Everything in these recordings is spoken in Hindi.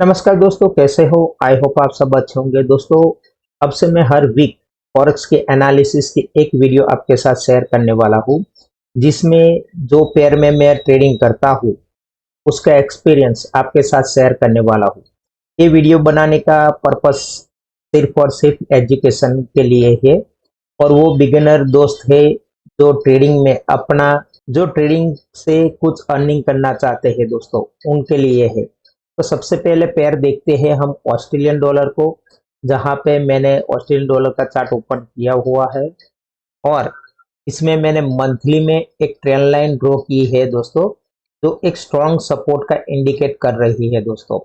नमस्कार दोस्तों, कैसे हो? आई होप आप सब अच्छे होंगे। दोस्तों, अब से मैं हर वीक फॉरेक्स के एनालिसिस की एक वीडियो आपके साथ शेयर करने वाला हूँ, जिसमें जो पेयर में मैं ट्रेडिंग करता हूँ उसका एक्सपीरियंस आपके साथ शेयर करने वाला हूँ। ये वीडियो बनाने का पर्पस सिर्फ और सिर्फ एजुकेशन के लिए है, और वो बिगिनर दोस्त है जो ट्रेडिंग में अपना जो ट्रेडिंग से कुछ अर्निंग करना चाहते हैं दोस्तों, उनके लिए है। तो सबसे पहले पेयर देखते हैं हम ऑस्ट्रेलियन डॉलर को, जहां पे मैंने ऑस्ट्रेलियन डॉलर का चार्ट ओपन किया हुआ है, और इसमें मैंने मंथली में एक ट्रेंड लाइन ड्रॉ की है दोस्तों, जो एक स्ट्रॉन्ग सपोर्ट का इंडिकेट कर रही है दोस्तों।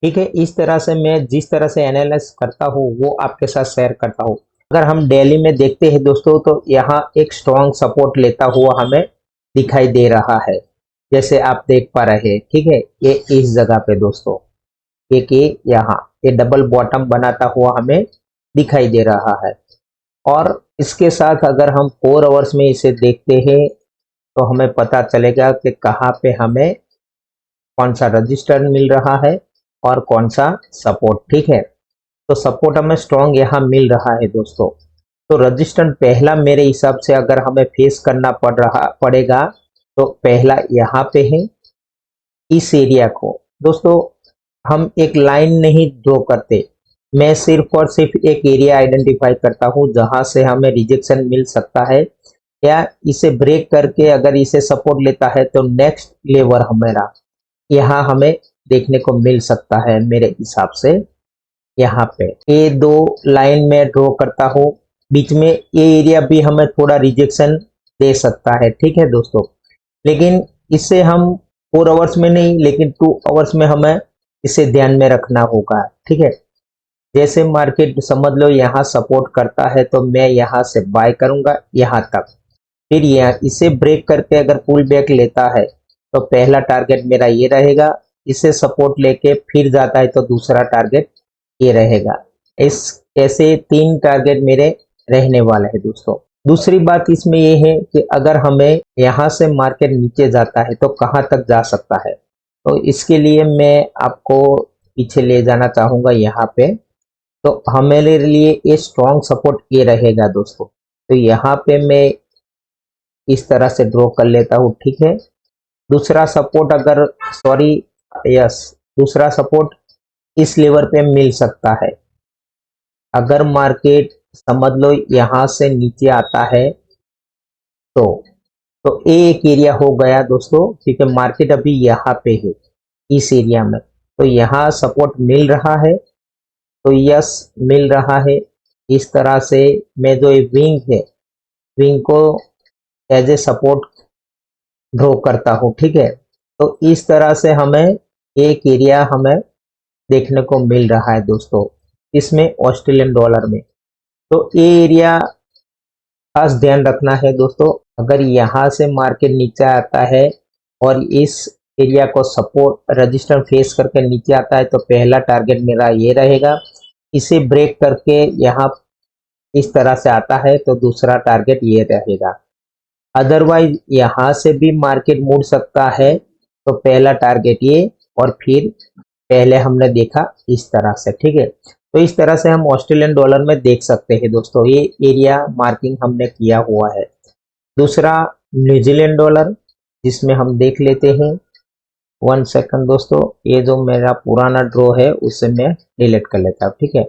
ठीक है, इस तरह से मैं जिस तरह से एनालाइज करता हूँ वो आपके साथ शेयर करता हूँ। अगर हम डेली में देखते हैं दोस्तों, तो यहाँ एक स्ट्रॉन्ग सपोर्ट लेता हुआ हमें दिखाई दे रहा है, जैसे आप देख पा रहे हैं। ठीक है, ये इस जगह पे दोस्तों, एक ये यहाँ ये डबल बॉटम बनाता हुआ हमें दिखाई दे रहा है। और इसके साथ अगर हम 4 आवर्स में इसे देखते हैं, तो हमें पता चलेगा कि कहाँ पे हमें कौन सा रजिस्टर मिल रहा है और कौन सा सपोर्ट। ठीक है, तो सपोर्ट हमें स्ट्रॉन्ग यहाँ मिल रहा है दोस्तों। तो रजिस्टेंस पहला मेरे हिसाब से अगर हमें फेस करना पड़ेगा, तो पहला यहाँ पे है, इस एरिया को। दोस्तों, हम एक लाइन नहीं ड्रॉ करते, मैं सिर्फ और सिर्फ एक एरिया आइडेंटिफाई करता हूँ जहां से हमें रिजेक्शन मिल सकता है, या इसे ब्रेक करके अगर इसे सपोर्ट लेता है तो नेक्स्ट लेवल हमारा यहाँ हमें देखने को मिल सकता है मेरे हिसाब से। यहाँ पे ये दो लाइन में ड्रॉ करता हूँ, बीच में ये एरिया भी हमें थोड़ा रिजेक्शन दे सकता है। ठीक है दोस्तों, लेकिन इससे हम 4 आवर्स में नहीं, लेकिन 2 आवर्स में हमें इसे ध्यान में रखना होगा। ठीक है, जैसे मार्केट समझ लो यहाँ सपोर्ट करता है, तो मैं यहाँ से बाय करूंगा यहाँ तक, फिर यहाँ इसे ब्रेक करके अगर पुल बैक लेता है तो पहला टारगेट मेरा ये रहेगा, इसे सपोर्ट लेके फिर जाता है तो दूसरा टारगेट ये रहेगा। इस ऐसे 3 टारगेट मेरे रहने वाले हैं दोस्तों। दूसरी बात इसमें ये है कि अगर हमें यहाँ से मार्केट नीचे जाता है तो कहाँ तक जा सकता है, तो इसके लिए मैं आपको पीछे ले जाना चाहूंगा यहाँ पे। तो हमारे लिए ये स्ट्रॉन्ग सपोर्ट ये रहेगा दोस्तों। तो यहाँ पे मैं इस तरह से ड्रॉ कर लेता हूँ। ठीक है, दूसरा सपोर्ट अगर सॉरी यस दूसरा सपोर्ट इस लेवल पे मिल सकता है। अगर मार्केट समझ लो यहाँ से नीचे आता है, तो ये एक एरिया हो गया दोस्तों, क्योंकि मार्केट अभी यहाँ पे है इस एरिया में, तो यहाँ सपोर्ट मिल रहा है, तो यस मिल रहा है। इस तरह से मैं जो ये विंग है, विंग को एज ए सपोर्ट ड्रॉ करता हूँ। ठीक है, तो इस तरह से हमें एक एरिया हमें देखने को मिल रहा है दोस्तों, इसमें ऑस्ट्रेलियन डॉलर में। तो ये एरिया खास ध्यान रखना है दोस्तों। अगर यहाँ से मार्केट नीचे आता है और इस एरिया को सपोर्ट रजिस्टर फेस करके नीचे आता है, तो पहला टारगेट मेरा ये रहेगा। इसे ब्रेक करके यहाँ इस तरह से आता है तो दूसरा टारगेट ये रहेगा। अदरवाइज यहाँ से भी मार्केट मुड़ सकता है, तो पहला टारगेट ये, और फिर पहले हमने देखा इस तरह से। ठीक है, तो इस तरह से हम ऑस्ट्रेलियन डॉलर में देख सकते हैं दोस्तों, ये एरिया मार्किंग हमने किया हुआ है। दूसरा न्यूजीलैंड डॉलर, जिसमें हम देख लेते हैं। 1 सेकंड दोस्तों, ये जो मेरा पुराना ड्रॉ है उसे मैं डिलीट कर लेता हूँ। ठीक है,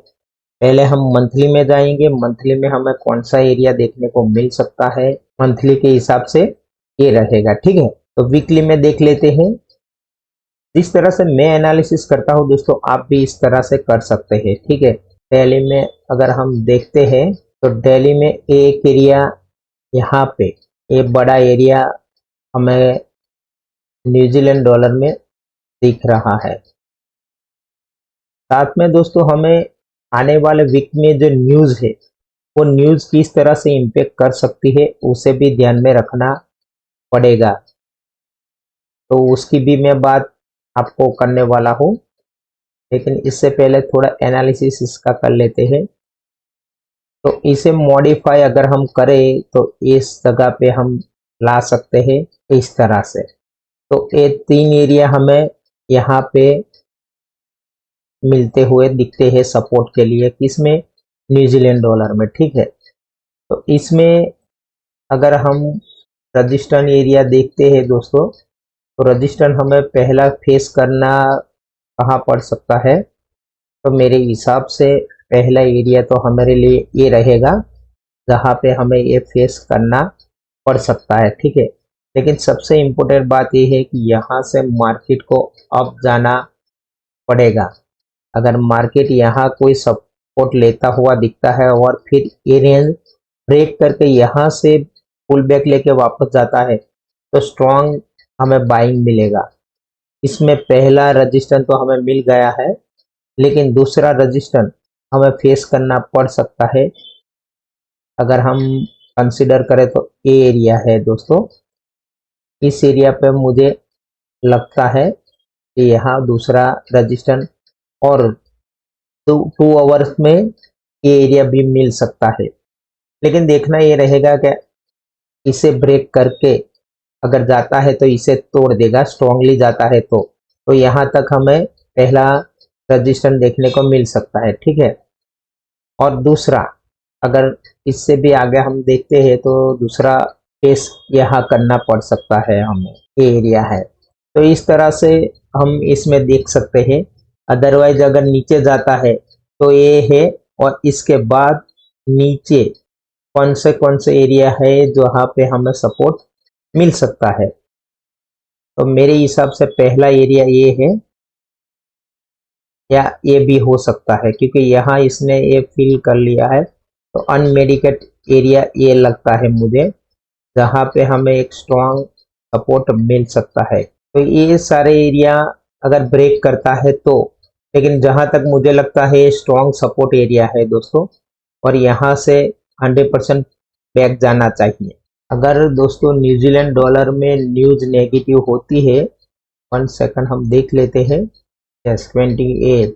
पहले हम मंथली में जाएंगे। मंथली में हमें कौन सा एरिया देखने को मिल सकता है, मंथली के हिसाब से ये रहेगा। ठीक है, तो वीकली में देख लेते हैं। जिस तरह से मैं एनालिसिस करता हूँ दोस्तों, आप भी इस तरह से कर सकते हैं। ठीक है, डेली में अगर हम देखते हैं, तो डेली में एक एरिया यहाँ पे, एक बड़ा एरिया हमें न्यूजीलैंड डॉलर में दिख रहा है। साथ में दोस्तों, हमें आने वाले वीक में जो न्यूज़ है, वो न्यूज़ किस तरह से इम्पेक्ट कर सकती है उसे भी ध्यान में रखना पड़ेगा। तो उसकी भी मैं बात आपको करने वाला हूँ, लेकिन इससे पहले थोड़ा एनालिसिस इसका कर लेते हैं। तो इसे मॉडिफाई अगर हम करें तो इस जगह पे हम ला सकते हैं इस तरह से। तो ये 3 एरिया हमें यहाँ पे मिलते हुए दिखते हैं सपोर्ट के लिए, किसमें, न्यूजीलैंड डॉलर में। ठीक है, तो इसमें अगर हम रजिस्टर्ड एरिया देखते हैं दोस्तों, तो रजिस्टर्ड हमें पहला फेस करना कहाँ पड़ सकता है, तो मेरे हिसाब से पहला एरिया तो हमारे लिए ये रहेगा जहाँ पे हमें ये फेस करना पड़ सकता है। ठीक है, लेकिन सबसे इम्पोर्टेंट बात ये है कि यहाँ से मार्केट को अप जाना पड़ेगा। अगर मार्केट यहाँ कोई सपोर्ट लेता हुआ दिखता है और फिर ये रेंज ब्रेक करके यहाँ से पुल बैक लेके वापस जाता है, तो स्ट्रॉन्ग हमें बाइंग मिलेगा। इसमें पहला रजिस्टेंस तो हमें मिल गया है, लेकिन दूसरा रजिस्टेंस हमें फेस करना पड़ सकता है। अगर हम कंसिडर करें तो ये एरिया है दोस्तों, इस एरिया पे मुझे लगता है कि यहाँ दूसरा रजिस्टेंस और 2 आवर्स में ये एरिया भी मिल सकता है। लेकिन देखना ये रहेगा कि इसे ब्रेक करके अगर जाता है तो इसे तोड़ देगा, स्ट्रांगली जाता है तो यहाँ तक हमें पहला रजिस्टेंस देखने को मिल सकता है। ठीक है, और दूसरा अगर इससे भी आगे हम देखते हैं तो दूसरा केस यहाँ करना पड़ सकता है हमें, ये एरिया है। तो इस तरह से हम इसमें देख सकते हैं। अदरवाइज अगर नीचे जाता है तो ये है, और इसके बाद नीचे कौन से एरिया है जहाँ पे हमें सपोर्ट मिल सकता है। तो मेरे हिसाब से पहला एरिया ये है, या ये भी हो सकता है क्योंकि यहाँ इसने ये फिल कर लिया है। तो अनमेडिकेट एरिया ये लगता है मुझे, जहाँ पे हमें एक स्ट्रॉन्ग सपोर्ट मिल सकता है। तो ये सारे एरिया अगर ब्रेक करता है तो, लेकिन जहाँ तक मुझे लगता है स्ट्रॉन्ग सपोर्ट एरिया है दोस्तों, और यहाँ से 100% बैक जाना चाहिए। अगर दोस्तों न्यूजीलैंड डॉलर में न्यूज नेगेटिव होती है, 1 सेकंड हम देख लेते हैं। यस, 28,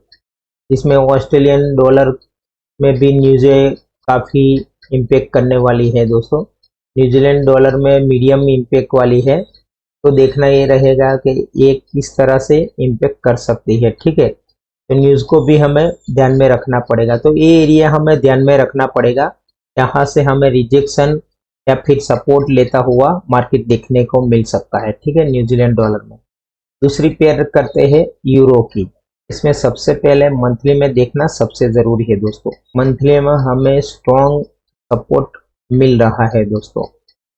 इसमें ऑस्ट्रेलियन डॉलर में भी न्यूज़ें काफ़ी इम्पेक्ट करने वाली है दोस्तों। न्यूजीलैंड डॉलर में मीडियम इम्पेक्ट वाली है, तो देखना ये रहेगा कि ये किस तरह से इम्पेक्ट कर सकती है। ठीक है, तो न्यूज़ को भी हमें ध्यान में रखना पड़ेगा। तो ये एरिया हमें ध्यान में रखना पड़ेगा, यहाँ से हमें रिजेक्शन या फिर सपोर्ट लेता हुआ मार्केट देखने को मिल सकता है। ठीक है, न्यूजीलैंड डॉलर में। दूसरी पेयर करते हैं यूरो की। इसमें सबसे पहले मंथली में देखना सबसे जरूरी है दोस्तों। मंथली में हमें स्ट्रॉन्ग सपोर्ट मिल रहा है दोस्तों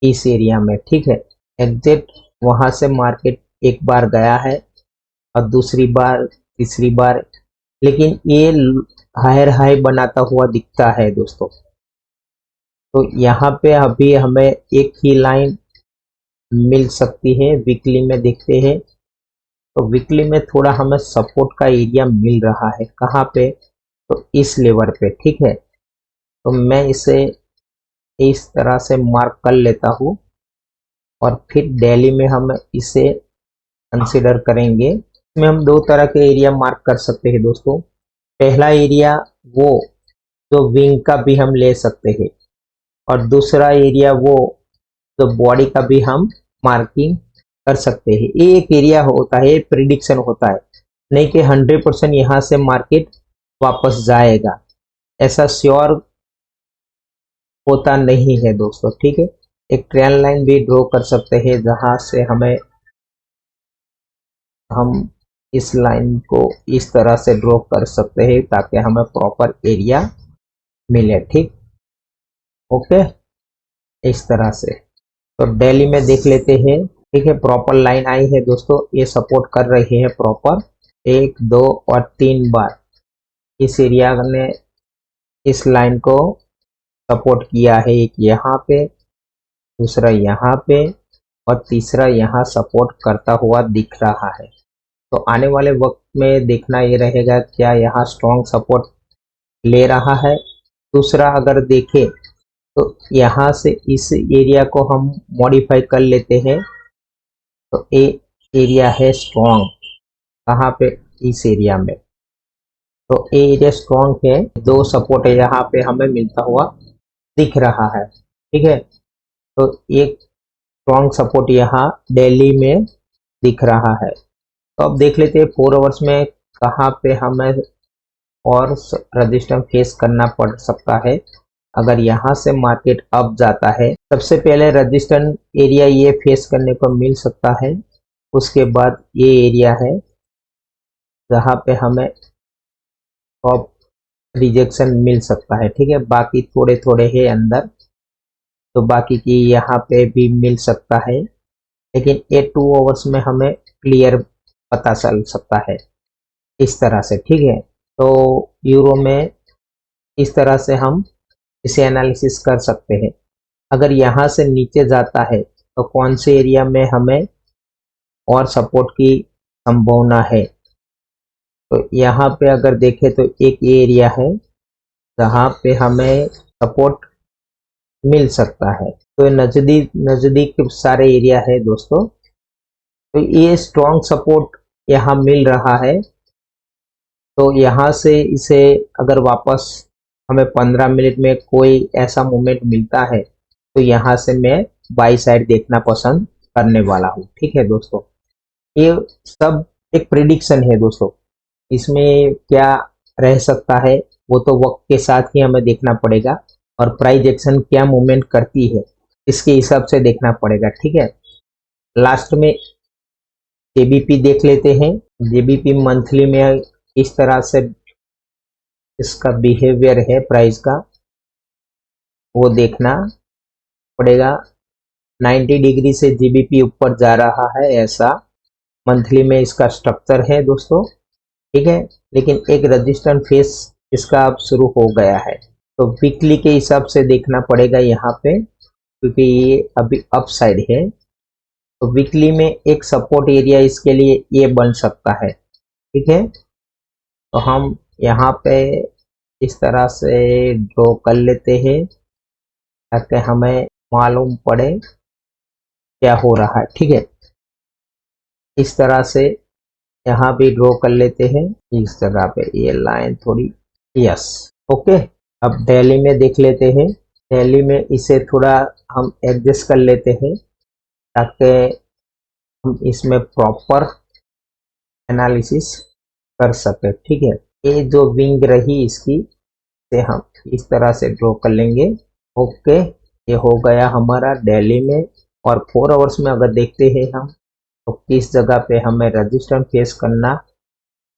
इस एरिया में। ठीक है, एग्जैक्ट वहां से मार्केट एक बार गया है और दूसरी बार, तीसरी बार, लेकिन ये हायर हाई बनाता हुआ दिखता है दोस्तों। तो यहाँ पे अभी हमें एक ही लाइन मिल सकती है। वीकली में देखते हैं तो वीकली में थोड़ा हमें सपोर्ट का एरिया मिल रहा है। कहाँ पे, तो इस लेवल पे। ठीक है, तो मैं इसे इस तरह से मार्क कर लेता हूँ, और फिर डेली में हम इसे कंसिडर करेंगे। इसमें हम 2 तरह के एरिया मार्क कर सकते हैं दोस्तों। पहला एरिया वो जो विंग का भी हम ले सकते हैं, और दूसरा एरिया वो जो बॉडी का भी हम मार्किंग कर सकते हैं। ये एक एरिया होता है, प्रिडिक्शन होता है, नहीं कि 100% यहाँ से मार्केट वापस जाएगा, ऐसा श्योर होता नहीं है दोस्तों। ठीक है, एक ट्रेंड लाइन भी ड्रॉ कर सकते हैं जहां से हम इस लाइन को इस तरह से ड्रॉ कर सकते हैं ताकि हमें प्रॉपर एरिया मिले। ठीक, ओके, इस तरह से। तो डेली में देख लेते हैं। ठीक है, प्रॉपर लाइन आई है दोस्तों, ये सपोर्ट कर रही है प्रॉपर 1, 2 और 3 बार। इस एरिया ने इस लाइन को सपोर्ट किया है, एक यहाँ पे, दूसरा यहाँ पे, और तीसरा यहाँ सपोर्ट करता हुआ दिख रहा है। तो आने वाले वक्त में देखना ये रहेगा क्या यहाँ स्ट्रॉन्ग सपोर्ट ले रहा है। दूसरा अगर देखें तो यहाँ से इस एरिया को हम मॉडिफाई कर लेते हैं। तो ये एरिया है स्ट्रॉन्ग, कहाँ पे, इस एरिया में। तो ये एरिया स्ट्रॉन्ग है, 2 सपोर्ट है यहाँ पे हमें मिलता हुआ दिख रहा है। ठीक है, तो एक स्ट्रॉन्ग सपोर्ट यहाँ दिल्ली में दिख रहा है। तो अब देख लेते हैं 4 आवर्स में कहाँ पे हमें और रजिस्टेंस फेस करना पड़ सकता है अगर यहाँ से मार्केट अप जाता है। सबसे पहले रजिस्टेंस एरिया ये फेस करने को मिल सकता है, उसके बाद ये एरिया है जहाँ पे हमें टॉप रिजेक्शन मिल सकता है। ठीक है, बाकी थोड़े थोड़े है अंदर, तो बाकी की यहाँ पे भी मिल सकता है, लेकिन ये 2 आवर्स में हमें क्लियर पता चल सकता है इस तरह से। ठीक है, तो यूरो में इस तरह से हम इसे एनालिसिस कर सकते हैं। अगर यहाँ से नीचे जाता है तो कौन से एरिया में हमें और सपोर्ट की संभावना है, तो यहाँ पे अगर देखें तो एक एरिया है जहाँ पे हमें सपोर्ट मिल सकता है। तो नजदीक नजदीक सारे एरिया है दोस्तों, तो ये स्ट्रॉन्ग सपोर्ट यहाँ मिल रहा है। तो यहाँ से इसे अगर वापस हमें 15 मिनट में कोई ऐसा मूवमेंट मिलता है तो यहाँ से मैं बाई साइड देखना पसंद करने वाला हूँ। ठीक है दोस्तों, ये सब एक प्रिडिक्शन है दोस्तों, इसमें क्या रह सकता है वो तो वक्त के साथ ही हमें देखना पड़ेगा, और प्राइस एक्शन क्या मूवमेंट करती है इसके हिसाब से देखना पड़ेगा। ठीक है, लास्ट में जेबीपी देख लेते हैं। जेबीपी मंथली में इस तरह से इसका बिहेवियर है प्राइस का, वो देखना पड़ेगा। 90 डिग्री से जेबीपी ऊपर जा रहा है, ऐसा मंथली में इसका स्ट्रक्चर है दोस्तों। ठीक है, लेकिन एक रजिस्टेंस फेस इसका अब शुरू हो गया है, तो वीकली के हिसाब से देखना पड़ेगा यहाँ पे, क्योंकि ये अभी अप साइड है। तो वीकली में एक सपोर्ट एरिया इसके लिए ये बन सकता है। ठीक है, तो हम यहाँ पे इस तरह से ड्रॉ कर लेते हैं ताकि हमें मालूम पड़े क्या हो रहा है। ठीक है, इस तरह से यहाँ भी ड्रॉ कर लेते हैं इस जगह पे, ये लाइन थोड़ी, यस ओके। अब डेली में देख लेते हैं। डेली में इसे थोड़ा हम एडजस्ट कर लेते हैं ताकि हम इसमें प्रॉपर एनालिसिस कर सके। ठीक है, ये जो विंग रही इसकी से हम इस तरह से ड्रॉ कर लेंगे। ओके, ये हो गया हमारा डेली में। और 4 आवर्स में अगर देखते हैं हम, तो किस जगह पे हमें रजिस्टेंस फेस करना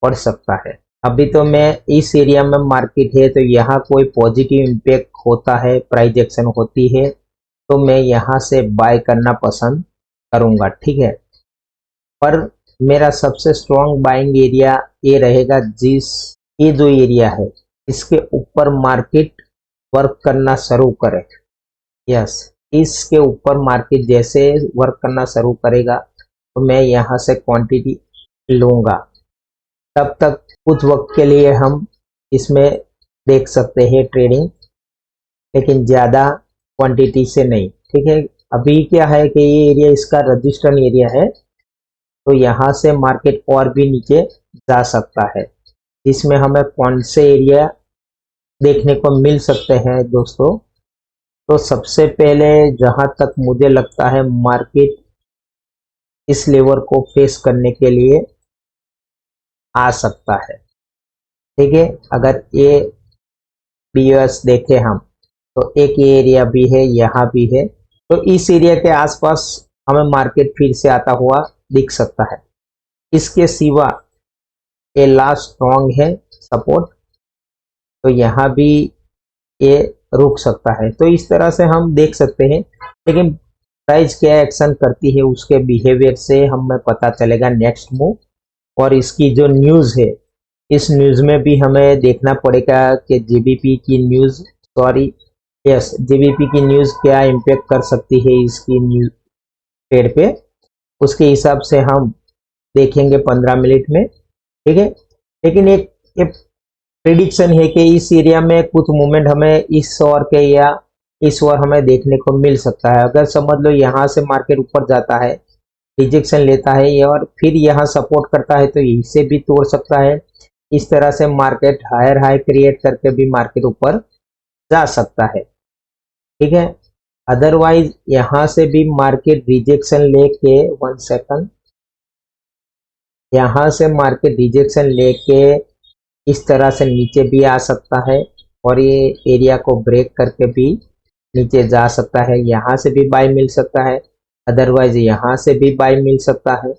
पड़ सकता है। अभी तो मैं इस एरिया में मार्केट है, तो यहाँ कोई पॉजिटिव इम्पैक्ट होता है, प्राइस एक्शन होती है, तो मैं यहाँ से बाय करना पसंद करूँगा। ठीक है, पर मेरा सबसे स्ट्रॉन्ग बाइंग एरिया ये रहेगा ये जो एरिया है इसके ऊपर मार्केट वर्क करना शुरू करे। यस, इसके ऊपर मार्केट जैसे वर्क करना शुरू करेगा तो मैं यहाँ से क्वांटिटी लूँगा। तब तक कुछ वक्त के लिए हम इसमें देख सकते हैं ट्रेडिंग, लेकिन ज़्यादा क्वांटिटी से नहीं। ठीक है, अभी क्या है कि ये एरिया इसका रजिस्टेंस एरिया है, तो यहाँ से मार्केट और भी नीचे जा सकता है, जिसमें हमें कौन से एरिया देखने को मिल सकते हैं दोस्तों। तो सबसे पहले जहां तक मुझे लगता है मार्केट इस लेवल को फेस करने के लिए आ सकता है। ठीक है, अगर ये बीएस देखें हम, तो एक ये एरिया भी है, यहाँ भी है, तो इस एरिया के आसपास हमें मार्केट फिर से आता हुआ दिख सकता है। इसके सिवा ये लास्ट स्ट्रॉन्ग है सपोर्ट, तो यहाँ भी ये रुक सकता है। तो इस तरह से हम देख सकते हैं, लेकिन प्राइस क्या एक्शन करती है उसके बिहेवियर से हमें पता चलेगा नेक्स्ट मूव। और इसकी जो न्यूज़ है, इस न्यूज़ में भी हमें देखना पड़ेगा कि जीबीपी की न्यूज़, सॉरी यस, जीबीपी की न्यूज़ क्या इम्पेक्ट कर सकती है इसकी न्यूज़ ट्रेड पे, उसके हिसाब से हम देखेंगे 15 मिनट में। ठीक है, लेकिन एक प्रिडिक्शन है कि इस एरिया में कुछ मूवमेंट हमें इस ओर के या इस ओर हमें देखने को मिल सकता है। अगर समझ लो यहाँ से मार्केट ऊपर जाता है, रिजेक्शन लेता है और फिर यहाँ सपोर्ट करता है, तो इसे भी तोड़ सकता है। इस तरह से मार्केट हायर हाई क्रिएट करके भी मार्केट ऊपर जा सकता है। ठीक है, अदरवाइज यहाँ से भी मार्केट रिजेक्शन लेके, 1 सेकंड, यहाँ से मार्केट रिजेक्शन लेके इस तरह से नीचे भी आ सकता है और ये एरिया को ब्रेक करके भी नीचे जा सकता है। यहाँ से भी बाय मिल सकता है, अदरवाइज यहाँ से भी बाय मिल सकता है।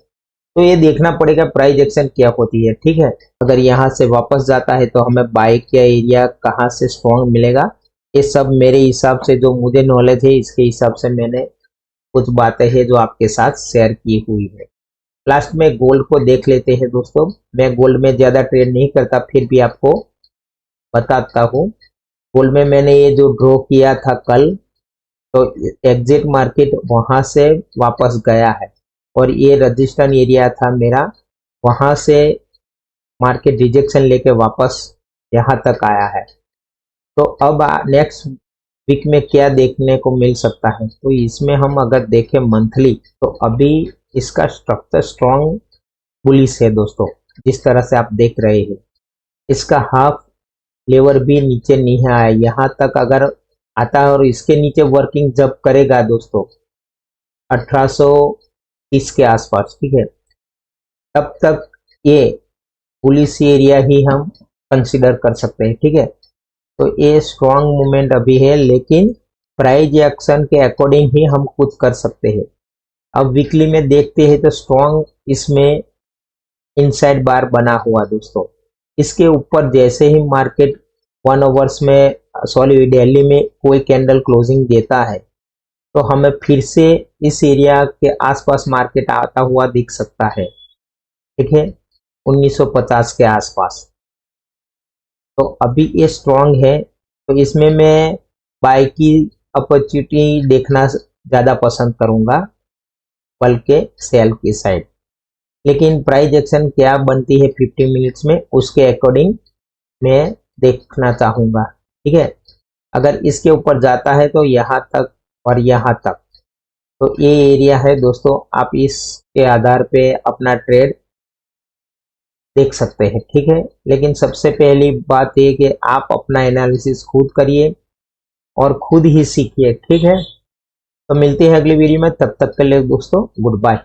तो ये देखना पड़ेगा प्राइस एक्शन क्या होती है, ठीक है। अगर यहाँ से वापस जाता है तो हमें बाय का एरिया कहाँ से स्ट्रॉन्ग मिलेगा, ये सब मेरे हिसाब से जो मुझे नॉलेज है इसके हिसाब से मैंने कुछ बातें हैं जो आपके साथ शेयर की हुई है। लास्ट में गोल्ड को देख लेते हैं दोस्तों। मैं गोल्ड में ज़्यादा ट्रेड नहीं करता, फिर भी आपको बताता हूँ। गोल्ड में मैंने ये जो ड्रॉ किया था कल, तो एग्जिट मार्केट वहां से वापस गया है और ये रजिस्ट्रेशन एरिया था मेरा, वहां से मार्केट रिजेक्शन लेके वापस यहाँ तक आया है। तो अब नेक्स्ट वीक में क्या देखने को मिल सकता है, तो इसमें हम अगर देखें मंथली, तो अभी इसका स्ट्रक्चर स्ट्रॉन्ग बुलिश है दोस्तों। जिस तरह से आप देख रहे हैं, इसका हाफ लेवल भी नीचे नहीं आया, यहाँ तक अगर आता है और इसके नीचे वर्किंग जब करेगा दोस्तों 1830 के आसपास, ठीक है, तब तक ये पुलिस एरिया ही हम कंसिडर कर सकते हैं, ठीक है। तो ये स्ट्रॉन्ग मूवमेंट अभी है, लेकिन प्राइस एक्शन के अकॉर्डिंग ही हम कुछ कर सकते हैं। अब वीकली में देखते हैं तो स्ट्रॉन्ग इसमें इनसाइड बार बना हुआ दोस्तों। इसके ऊपर जैसे ही मार्केट 1 आवर्स में सॉरी डेली में कोई कैंडल क्लोजिंग देता है, तो हमें फिर से इस एरिया के आसपास मार्केट आता हुआ दिख सकता है, ठीक है, 1950 के आसपास। तो अभी ये स्ट्रॉन्ग है, तो इसमें मैं बाय की अपॉर्चुनिटी देखना ज़्यादा पसंद करूंगा बल्कि सेल की साइड। लेकिन प्राइस एक्शन क्या बनती है 50 मिनट्स में, उसके अकॉर्डिंग मैं देखना चाहूँगा, ठीक है। अगर इसके ऊपर जाता है तो यहाँ तक और यहाँ तक, तो ये एरिया है दोस्तों। आप इसके आधार पे अपना ट्रेड देख सकते हैं, ठीक है। लेकिन सबसे पहली बात ये कि आप अपना एनालिसिस खुद करिए और खुद ही सीखिए, ठीक है। तो मिलते हैं अगली वीडियो में, तब तक के लिए दोस्तों गुड बाय।